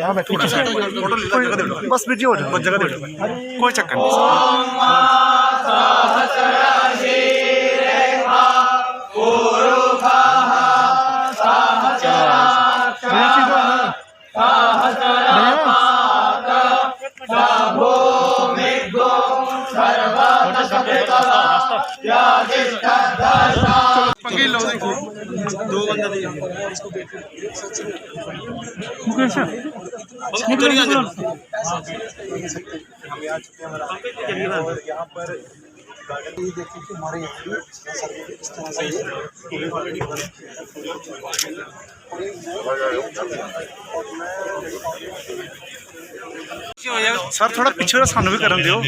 यहाँ बैठो बस वीडियो बस जगह दे कोई चक्कर नहीं। दो बंदा यहाँ पर देखिए कि हमारे इस तरह से सर थोड़ा पीछे सामने भी करन दियो।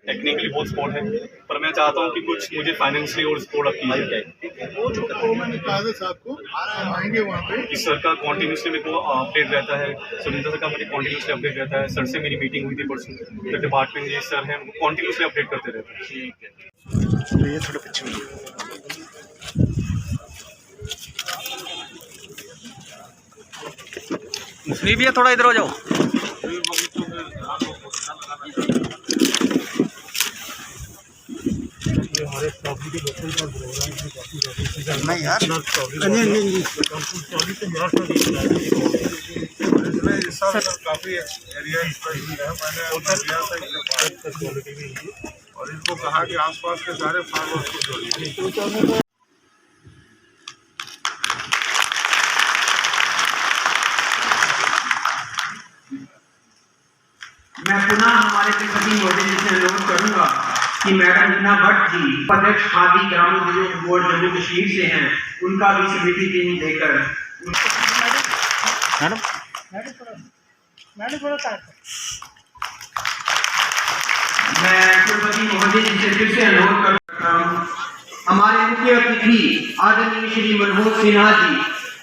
टेक्निकली बहुत सपोर्ट है, पर मैं चाहता हूँ कि कुछ मुझे फाइनेंशियली और सपोर्ट अप कीजिए। मैंने कहा था साहब को हम आएंगे वहाँ पे। कि सर का कॉन्टीन्यूसली मेरे को अपडेट रहता है, सुनीता सर का मुझे कॉन्टीन्यूसली अपडेट रहता है। सर से मेरी मीटिंग हुई थी परसों, तो डिपार्टमेंट ये सर हैं कॉन्टीन्यूसली अपडेट करते रहते हैं। ठीक है, ये थोड़ा पीछे मुस्लिम भी है, थोड़ा इधर हो जाओ। नहीं यार काफी एरिया मैंने और इनको कहा कि आसपास के सारे फार्मर्स को जोड़िए। मैं पुनः हमारे तिरुपति मोदी जी से अनुरोध करूंगा कि मैडम हीना भट्ट जी अध्यक्ष खादी ग्रामोद्योग बोर्ड जम्मू कश्मीर से हैं, उनका भी समिति टीम देकर मैं तिरुपति मोदी जी से फिर से अनुरोध करता हूँ। हमारे मुख्य अतिथि आदरणीय श्री मनोहर सिन्हा जी,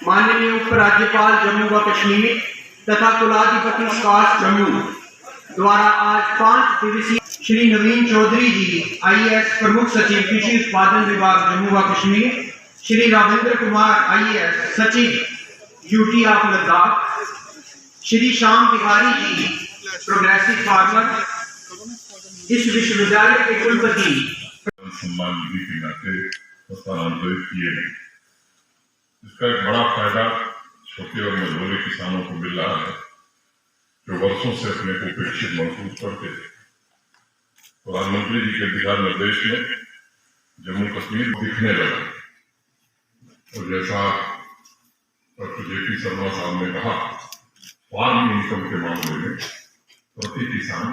माननीय उपराज्यपाल जम्मू व कश्मीर तथा कुलाधिपति स्कास्ट जम्मू द्वारा आज 5 दिवसीय श्री नवीन चौधरी जी आईएएस प्रमुख सचिव कृषि उत्पादन विभाग जम्मू व कश्मीर, श्री राजेंद्र कुमार आईएएस सचिव UT of Ladakh, Shri Shyam Bihari ji progressive farmer, इस विश्वविद्यालय के कुलपति सम्मान निधि के नाते हस्तांतरित किए हैं। इसका एक बड़ा फायदा छोटे और मझोले किसानों को मिल रहा है जो वर्षों से अपने को उपेक्षित महसूस करते थे। प्रधानमंत्री जी के दिशा निर्देश में जम्मू कश्मीर दिखने लगा और जैसा डॉक्टर जेपी शर्मा साहब ने कहा, फार्म इनकम के मामले में प्रति किसान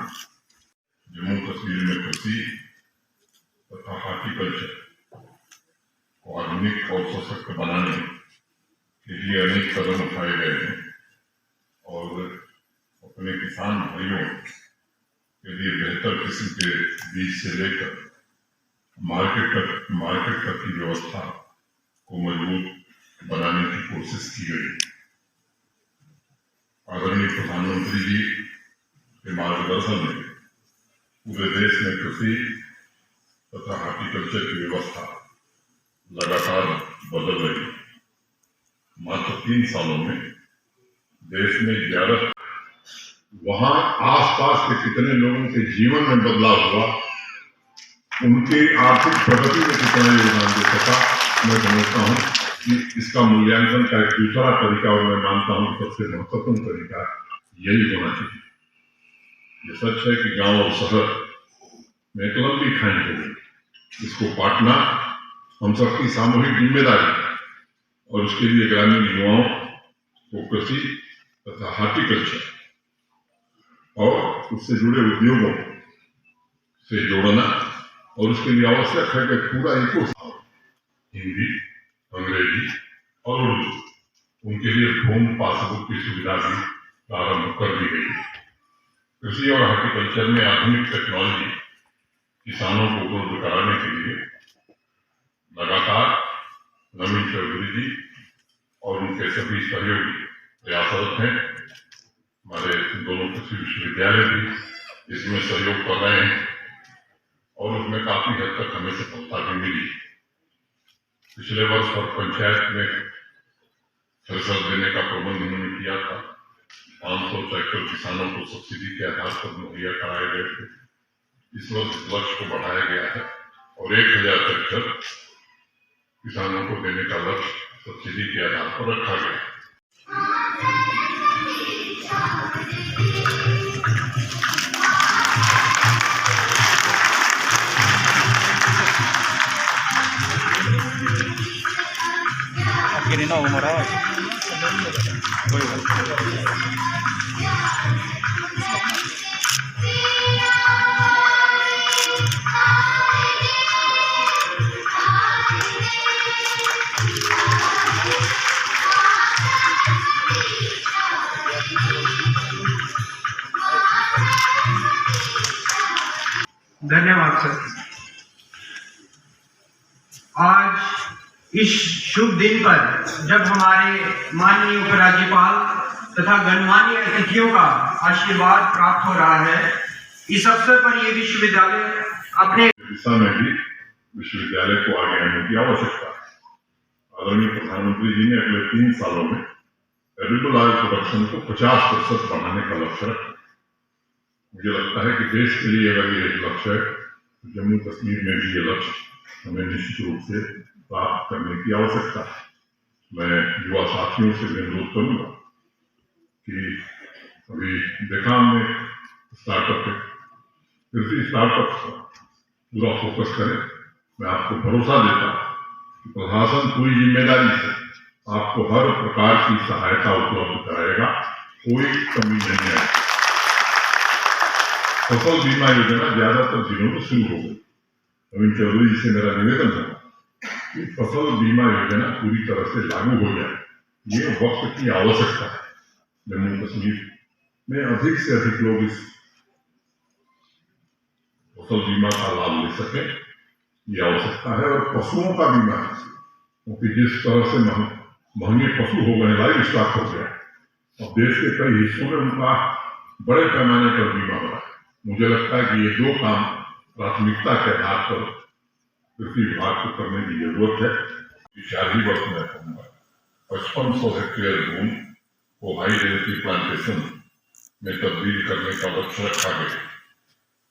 जम्मू कश्मीर में कृषि तथा हॉर्टिकल्चर को आधुनिक और सशक्त बनाने के लिए अनेक कदम उठाए गए हैं और अपने किसान भाइयों के लिए बेहतर किस्म के बीज से लेकर मार्केट तक की व्यवस्था को मजबूत बनाने की कोशिश की गई। आदरणीय प्रधानमंत्री जी के मार्गदर्शन में पूरे देश में कृषि तथा हॉर्टिकल्चर की व्यवस्था लगातार बदल रही है। मात्र 3 सालों में देश में 11 वहां आसपास के कितने लोगों के जीवन में बदलाव हुआ, उनकी आर्थिक प्रगति में कितना योगदान दे सका, मैं समझता हूं कि इसका मूल्यांकन का एक दूसरा तरीका और मैं मानता हूं सबसे महत्वपूर्ण तरीका यही होना चाहिए। ये सच है कि गांव और शहर में एक लंबी खाई हो गई, इसको पाटना हम सबकी सामूहिक जिम्मेदारी है और उसके लिए ग्रामीण युवाओं को कृषि तथा हॉर्टिकल्चर और उससे जुड़े उद्योगों से जोड़ना और उसके लिए आवश्यक है कि पूरा इकोसिस्टम हिंदी, अंग्रेजी और उर्दू उनके लिए होम पासबुक की सुविधा भी प्रारंभ कर दी गई। कृषि और हॉर्टिकल्चर में आधुनिक टेक्नोलॉजी किसानों को उपलब्ध कराने के लिए लगातार नवीन चौधरी जी और उनके सभी सहयोगी प्रयासरत हैं। हमारे दोनों कृषि विश्वविद्यालय भी इसमें सहयोग कर रहे हैं और उसमें काफी हद तक हमें सफलता भी मिली। पिछले वर्ष हर पंचायत में थ्रेशर देने का प्रबंध उन्होंने किया था। 500 ट्रैक्टर किसानों को सब्सिडी के आधार पर मुहैया कराए गए थे। इस वर्ष इस लक्ष्य को बढ़ाया गया है और 1000 ट्रैक्टर किसानों को देने का लक्ष्य सब्सिडी के आधार पर रखा गया है। Gini na umur awal. धन्यवाद सर। आज इस शुभ दिन पर जब हमारे माननीय उपराज्यपाल तथा गणमान्य अतिथियों का आशीर्वाद प्राप्त हो रहा है, इस अवसर पर ये विश्वविद्यालय अपने दिशा में भी विश्वविद्यालय को आगे आने की आवश्यकता है। आदरणीय प्रधानमंत्री जी ने अगले 3 सालों में एडिबल ऑयल प्रोडक्शन को 50% बढ़ाने का लक्ष्य रखा। मुझे लगता है कि देश के लिए अगर ये लक्ष्य है तो जम्मू कश्मीर में भी ये लक्ष्य हमें निश्चित रूप से प्राप्त करने की आवश्यकता है। मैं युवा साथियों से भी अनुरोध करूंगा कि अभी देखा हमने स्टार्टअप पे, कृषि स्टार्टअप पर पूरा फोकस करें। मैं आपको भरोसा देता हूँ कि प्रशासन पूरी जिम्मेदारी से आपको हर प्रकार की सहायता उपलब्ध कराएगा, कोई कमी नहीं आएगी। फसल बीमा योजना ज्यादातर जिलों में शुरू हो गई। नवीन चौधरी जी से मेरा निवेदन है कि फसल बीमा योजना पूरी तरह से लागू हो जाए। ये वक्त की आवश्यकता है। जम्मू कश्मीर में अधिक से अधिक लोग इस फसल बीमा का लाभ ले सके, ये आवश्यकता है। और पशुओं का बीमा है, क्योंकि जिस तरह से महंगे पशु हो गए, लाइव स्टॉक हो गया, और देश के कई हिस्सों में उनका बड़े पैमाने पर बीमा हो रहा है। मुझे लगता है कि ये 2 काम प्राथमिकता के आधार पर कृषि विभाग को करने की जरूरत है। 4 ही वर्ष में कहूँगा 5500 हेक्टेयर भूमि को हाई डेंसिटी प्लांटेशन में तब्दील करने का लक्ष्य रखा गया।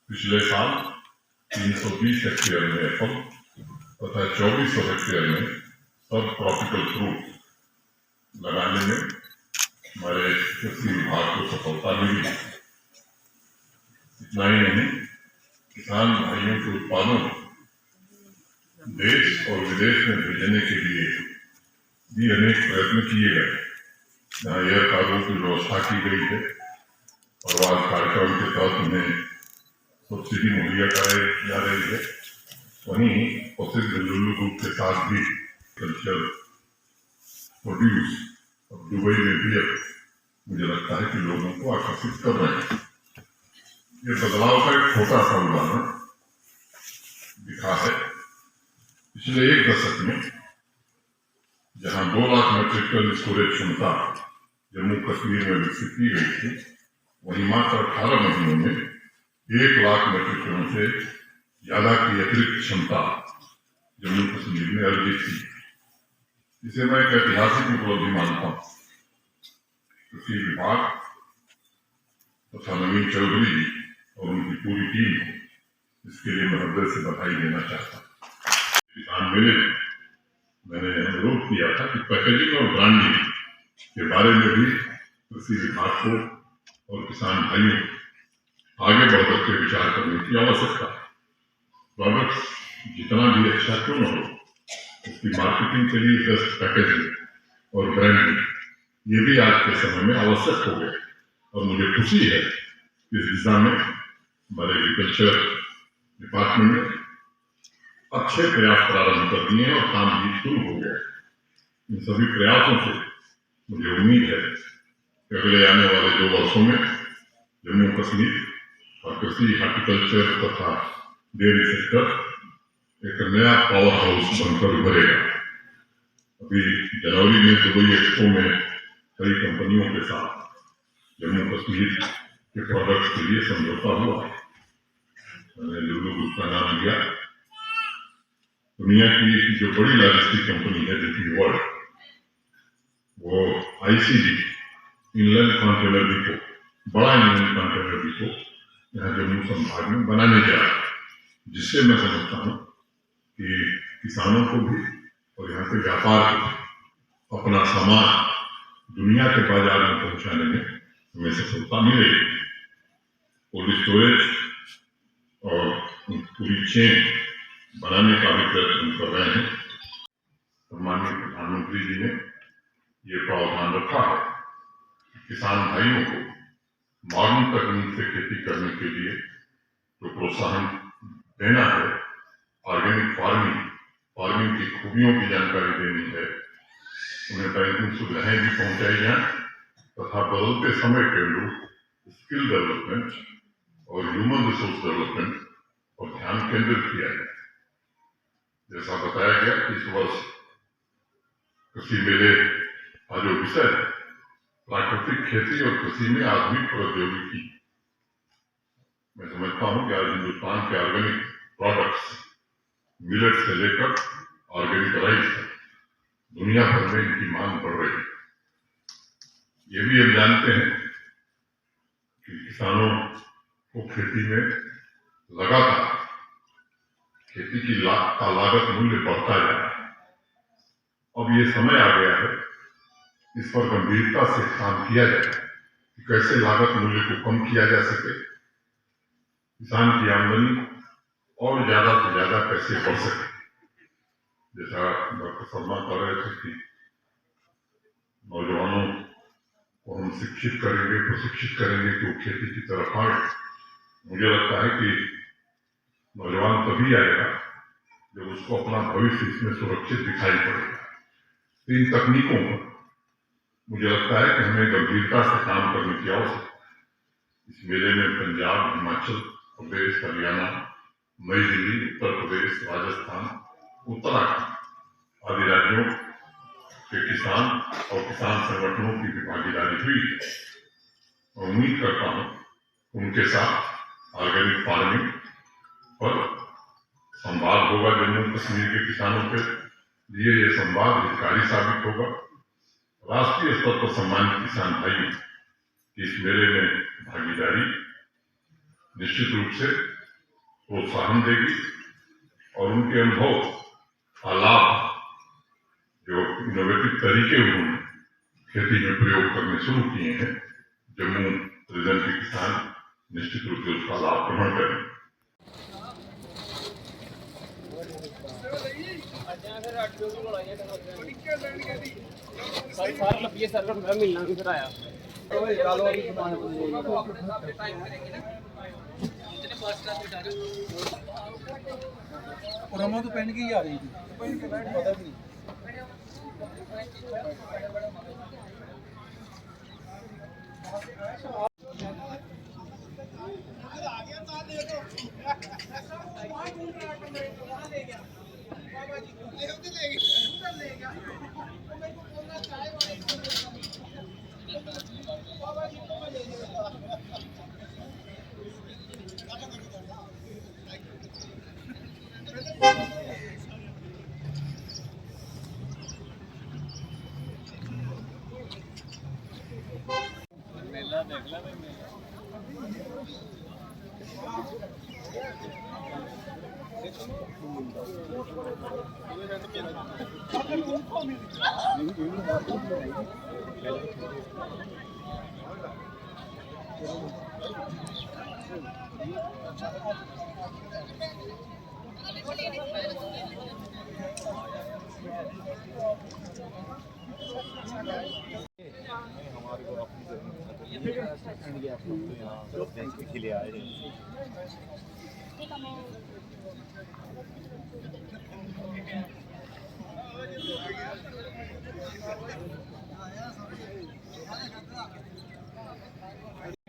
पिछले साल 320 हेक्टेयर में एप्पल तथा 2400 हेक्टेयर में सब ट्रॉपिकल फ्रूट लगाने में हमारे कृषि विभाग को सफलता मिली। इतना ही नहीं, किसान भाइयों के उत्पादों देश और विदेश में भेजने के लिए भी अनेक प्रयत्न किए गए। जहाँ एयर कार्गो की व्यवस्था की गई है, प्रवास कार्यक्रम के तहत उन्हें सब्सिडी मुहैया कराई जा रही है। वहीं प्रसिद्ध लुल्लू ग्रुप के साथ भी कल्चर प्रोड्यूस और दुबई में भी अब मुझे लगता है कि लोगों को आकर्षित कर रहे हैं। ये बदलाव का एक छोटा सा उदाहरण दिखा है। पिछले 1 दशक में जहां 2 लाख मेट्रिक टन स्टोरेज क्षमता जम्मू कश्मीर में विकसित की गई थी, वहीं मात्र 18 महीनों में 1 लाख मेट्रिक टन से ज्यादा की अतिरिक्त क्षमता जम्मू कश्मीर में अर्जित की। इसे मैं एक ऐतिहासिक उपलब्धि मानता हूँ। कृषि विभाग तथा नवीन चौधरी जी और उनकी पूरी टीम को इसके लिए मैं हृदय से बधाई देना चाहता हूँ। किसान मेले में मैंने अनुरोध किया था कि पैकेजिंग और ब्रांडिंग के बारे में भी कृषि विभाग को और किसान भाइयों को आगे बढ़कर के विचार करने की आवश्यकता है। प्रोडक्ट्स जितना भी अच्छा क्यों न हो, उसकी मार्केटिंग के लिए बेस्ट पैकेजिंग और ब्रांडिंग, ये भी आज के समय में आवश्यक हो गया। और मुझे खुशी है कि इस दिशा में हमारे एग्रीकल्चर डिपार्टमेंट ने अच्छे प्रयास प्रारंभ कर दिए हैं और काम भी शुरू हो गया है। इन सभी प्रयासों से मुझे उम्मीद है कि अगले आने वाले 2 वर्षों में जम्मू कश्मीर और कृषि, हॉर्टिकल्चर तथा डेयरी सेक्टर एक नया पावर हाउस बनकर उभरेगा। अभी जनवरी में दुबई एक्सपो में कई कंपनियों के साथ जम्मू कश्मीर के प्रोडक्ट्स के लिए समझौता हुआ। मैंने लुलु ग्रुप का नाम लिया। दुनिया की जो बड़ी लॉजिस्टिक कंपनी है DP वर्ल्ड, वो ICD इनलैंड कंटेनर डिपो, बड़ा इनलैंड कंटेनर डिपो यहाँ जम्मू संभाग में बनाने जा रहा है, जिससे मैं समझता हूँ कि किसानों को भी और यहाँ के व्यापार को अपना सामान दुनिया के बाजार में पहुँचाने में हमें सफलता मिलेगी। कोल्ड स्टोरेज और पूरी चेन बनाने का भी प्रयत्न कर रहे हैं। माननीय प्रधानमंत्री जी ने ये प्रावधान रखा है कि किसान भाइयों को मॉडर्न तकनीक से खेती करने के लिए जो प्रोत्साहन देना है, ऑर्गेनिक फार्मिंग की खूबियों की जानकारी देनी है, उन्हें बैंकिंग सुविधाएं भी पहुंचाई जाए तथा बदलते समय के अनुरूप स्किल डेवलपमेंट और ह्यूमन रिसोर्स डेवलपमेंट पर ध्यान केंद्रित किया जाए। जैसा बताया गया कि इस वर्ष कृषि मेले का जो विषय है प्राकृतिक खेती और कृषि में आधुनिक प्रौद्योगिकी, मैं समझता हूं कि आज हिंदुस्तान के ऑर्गेनिक प्रोडक्ट्स, मिलेट से लेकर ऑर्गेनिक राइस तक दुनिया भर में इनकी मांग बढ़ रही है। ये भी हम जानते हैं कि किसानों को खेती में लगातार खेती की लागत मूल्य बढ़ता जा रहा है। अब ये समय आ गया है इस पर गंभीरता से काम किया जाए कि कैसे लागत मूल्य को कम किया जा सके, किसान की आमदनी और ज्यादा से ज्यादा कैसे बढ़ सके। जैसा डॉक्टर शर्मा कह रहे थे कि नौजवानों को हम शिक्षित करेंगे, प्रशिक्षित करेंगे कि वो खेती की तरफ आए। मुझे लगता है कि नौजवान तभी आएगा जब उसको अपना भविष्य इसमें सुरक्षित दिखाई पड़ेगा। इन तकनीकों पर मुझे लगता है कि हमें गंभीरता से काम करने की आवश्यकता है। इस मेले में पंजाब, हिमाचल प्रदेश, हरियाणा, नई दिल्ली, उत्तर प्रदेश, राजस्थान, उत्तराखंड आदि राज्यों के किसान और किसान संगठनों की भी भागीदारी हुई है। और उम्मीद करता हूँ उनके साथ ऑर्गेनिक फार्मिंग पर संवाद होगा। जम्मू कश्मीर के किसानों के लिए ये संवाद हितकारी साबित होगा। राष्ट्रीय स्तर पर सम्मानित किसान भाइयों की इस मेले में भागीदारी निश्चित रूप से प्रोत्साहन देगी और उनके अनुभव का लाभ, जो इनोवेटिव तरीके उन्होंने खेती में प्रयोग करने शुरू किए हैं, जम्मू रीजन के किसान निश्चित रूप से उसका लाभ ग्रहण करें। रमा तो पहन के ही आ रही थी, पहन के बैठ पता नहीं।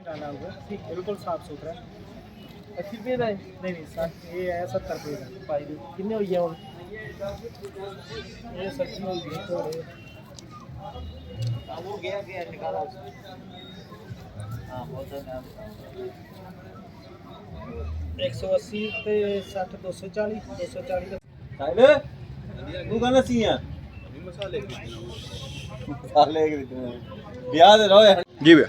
डाला हुआ बिल्कुल साफ सुथरा 80 रुपये का नहीं नहीं 60 ये है 70 रुपये का पाई कितने हो गया ये सब्जी हो गई थोड़े वो गया निकाला हाँ बहुत है 180 पे 60 240 साइले तू कहना सी है मसाले ब्याह दे रहो जी भैया।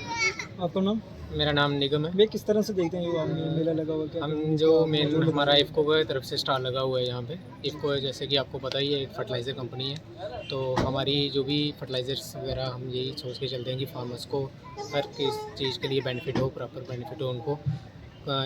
आपका नाम? मेरा नाम निगम है। वे किस तरह से देखते हैं ये मेला लगा हुआ क्या? हम जो मेन हमारा इफ़को की तरफ से स्टाल लगा हुआ है यहाँ पे। इफ़को जैसे कि आपको पता ही है एक फर्टिलाइज़र कंपनी है, तो हमारी जो भी फर्टिलाइज़र्स वगैरह हम यही सोच के चलते हैं कि फार्मर्स को हर किस चीज़ के लिए बेनिफिट हो, प्रॉपर बेनिफिट हो उनको।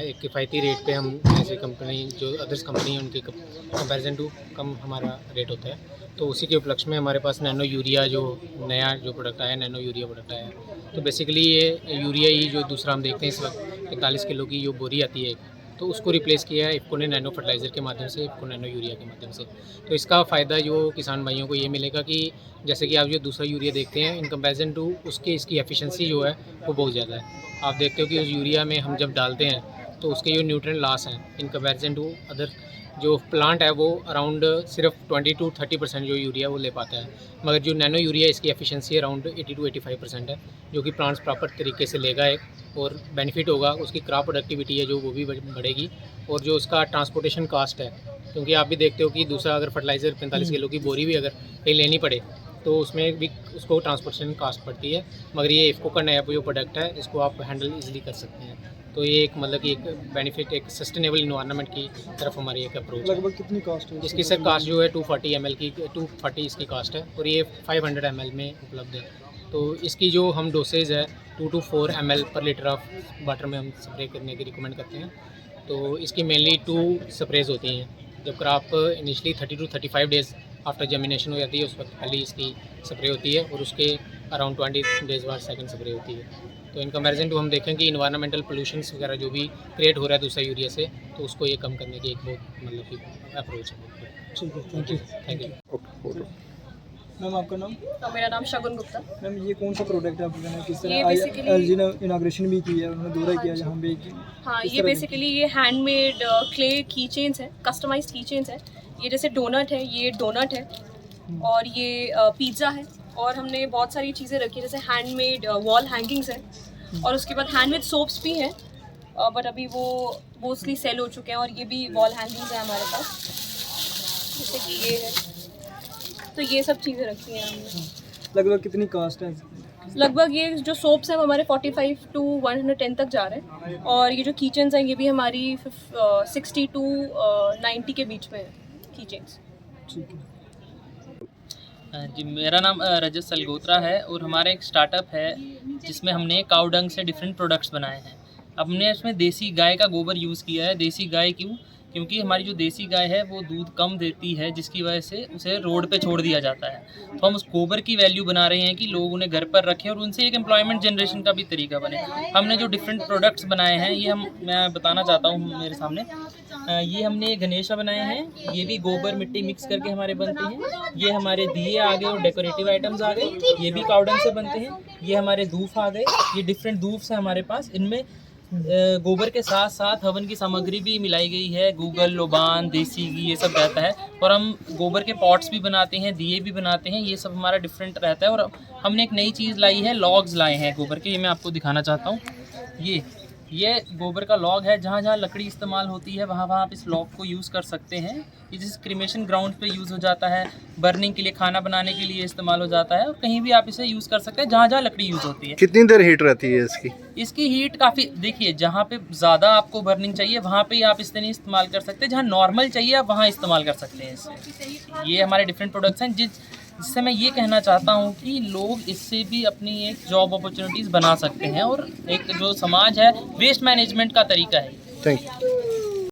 एक किफ़ायती रेट पे हम ऐसी कंपनी जो अदर्स कंपनी है उनकी कंपैरिजन टू कम हमारा रेट होता है, तो उसी के उपलक्ष्य में हमारे पास नैनो यूरिया जो नया जो प्रोडक्ट आया, नैनो यूरिया प्रोडक्ट आया। तो बेसिकली ये यूरिया ही जो दूसरा हम देखते हैं इस वक्त 41 किलो की जो बोरी आती है, तो उसको रिप्लेस किया है इफ़को ने नैनो फर्टिलाइज़र के माध्यम से, इफ़को नैनो यूरिया के माध्यम से। तो इसका फ़ायदा जो किसान भाइयों को ये मिलेगा कि जैसे कि आप जो दूसरा यूरिया देखते हैं इन कंपैरिजन टू उसके इसकी एफिशिएंसी जो है वो बहुत ज़्यादा है। आप देखते हो कि उस यूरिया में हम जब डालते हैं तो उसके जो न्यूट्रिएंट लॉस हैं इन कंपैरिजन टू अदर जो प्लांट है वो अराउंड सिर्फ 20 to 30% जो यूरिया वो ले पाता है, मगर जो नैनो यूरिया इसकी एफिशिएंसी अराउंड 80 to 85% है, जो कि प्लांट्स प्रॉपर तरीके से लेगा एक और बेनिफिट होगा। उसकी क्रॉप प्रोडक्टिविटी है जो वो भी बढ़ेगी, और जो उसका ट्रांसपोर्टेशन कास्ट है, क्योंकि आप भी देखते हो कि दूसरा अगर फर्टिलाइज़र 45 किलो की बोरी भी अगर कहीं लेनी पड़े तो उसमें भी उसको ट्रांसपोर्टेशन कास्ट पड़ती है, मगर ये इफ़को का नया जो प्रोडक्ट है इसको आप हैंडल ईजिली कर सकते हैं। तो ये एक मतलब कि एक बेनिफिट, एक सस्टेनेबल इन्वायरमेंट की तरफ हमारी एक अप्रोच है। लगभग कितनी कॉस्ट है इसकी सर कास्ट जो है 240 ml की 240 इसकी कास्ट है, और ये 500 ml में उपलब्ध है। तो इसकी जो हम डोसेज है 2 to 4 ml पर लीटर ऑफ वाटर में हम स्प्रे करने की रिकमेंड करते हैं। तो इसकी मेनली 2 स्प्रेज होती हैं। जब crop initially 30 to 35 days after germination हो जाती है उस वक्त पहले इसकी स्प्रे होती है, और उसके अराउंड 20 डेज़ बाद सेकंड स्प्रे होती है। तो इन कंपैरिजन टू हम देखें कि इन्वायरमेंटल पोल्यूशंस वगैरह जो भी क्रिएट हो रहा है दूसरा यूरिया से, तो उसको ये कम करने की एक बहुत मतलब कि अप्रोच है। ठीक है, थैंक यू। मैम आपका नाम? मेरा नाम शगुन गुप्ता। मैम ये कौन सा प्रोडक्ट है आपका? किस ये तरह basically- एलजी ने इनाग्रेशन भी किया है, उन्होंने दौरा किया यहाँ पे हाँ, किस ये तरह बेसिकली ये हैंडमेड क्ले की चेन्स है, कस्टमाइज्ड की चेन्स है। ये जैसे डोनट है, ये डोनट है, और ये पिज़्ज़ा है, और हमने बहुत सारी चीज़ें रखी है जैसे हैंडमेड वॉल हैंगिंग्स है, और उसके बाद हैंडमेड सोप्स भी हैं, बट अभी वो मोस्टली सेल हो चुके हैं। और ये भी वॉल हैंगिंग्स है हमारे पास, जैसे कि ये है। तो ये सब चीज़ें रखी हैं हमने। लगभग कितनी कॉस्ट है? लगभग ये जो सोप्स हैं वो हमारे 45 to 110 तक जा रहे हैं, और ये जो कीचेन्स हैं ये भी हमारी 60 to 90 के बीच में है कीचेन्स। ठीक है। जी, मेरा नाम रजत सलगोत्रा है, और हमारा एक स्टार्टअप है जिसमें हमने काऊ डंग से डिफरेंट प्रोडक्ट्स बनाए हैं। अब हमने इसमें देसी गाय का गोबर यूज़ किया है। देसी गाय क्यों? क्योंकि हमारी जो देसी गाय है वो दूध कम देती है, जिसकी वजह से उसे रोड पे छोड़ दिया जाता है। तो हम उस गोबर की वैल्यू बना रहे हैं कि लोग उन्हें घर पर रखें और उनसे एक एम्प्लॉयमेंट जनरेशन का भी तरीका बने। हमने जो डिफरेंट प्रोडक्ट्स बनाए हैं ये मैं बताना चाहता हूँ मेरे सामने। ये हमने गणेशा बनाए हैं, ये भी गोबर मिट्टी मिक्स करके हमारे बनते हैं। ये हमारे दिए आ गए और डेकोरेटिव आइटम्स आ गए, ये भी काऊ डंग से बनते हैं। ये हमारे धूप आ गए, ये डिफरेंट धूप्स हैं हमारे पास। इनमें गोबर के साथ साथ हवन की सामग्री भी मिलाई गई है, गूगल, लोबान, देसी घी, ये सब रहता है। और हम गोबर के पॉट्स भी बनाते हैं, दिए भी बनाते हैं, ये सब हमारा डिफरेंट रहता है। और हमने एक नई चीज़ लाई है, लॉग्स लाए हैं गोबर के, ये मैं आपको दिखाना चाहता हूँ। ये गोबर का लॉग है, जहाँ जहाँ लकड़ी इस्तेमाल होती है वहाँ वहाँ आप इस लॉग को यूज़ कर सकते हैं। ये जैसे क्रीमेशन ग्राउंड पे यूज़ हो जाता है, बर्निंग के लिए, खाना बनाने के लिए इस्तेमाल हो जाता है, और कहीं भी आप इसे यूज़ कर सकते हैं जहाँ जहाँ लकड़ी यूज़ होती है। कितनी देर हीट रहती है इसकी? इसकी हीट काफ़ी, देखिए जहाँ पे ज़्यादा आपको बर्निंग चाहिए वहाँ पे आप इससे नहीं इस्तेमाल कर सकते, जहाँ नॉर्मल चाहिए आप वहाँ इस्तेमाल कर सकते हैं इससे। ये हमारे डिफरेंट प्रोडक्ट्स हैं जिससे मैं ये कहना चाहता हूँ कि लोग इससे भी अपनी एक जॉब अपॉर्चुनिटीज़ बना सकते हैं, और एक जो समाज है वेस्ट मैनेजमेंट का तरीका है। Thank you.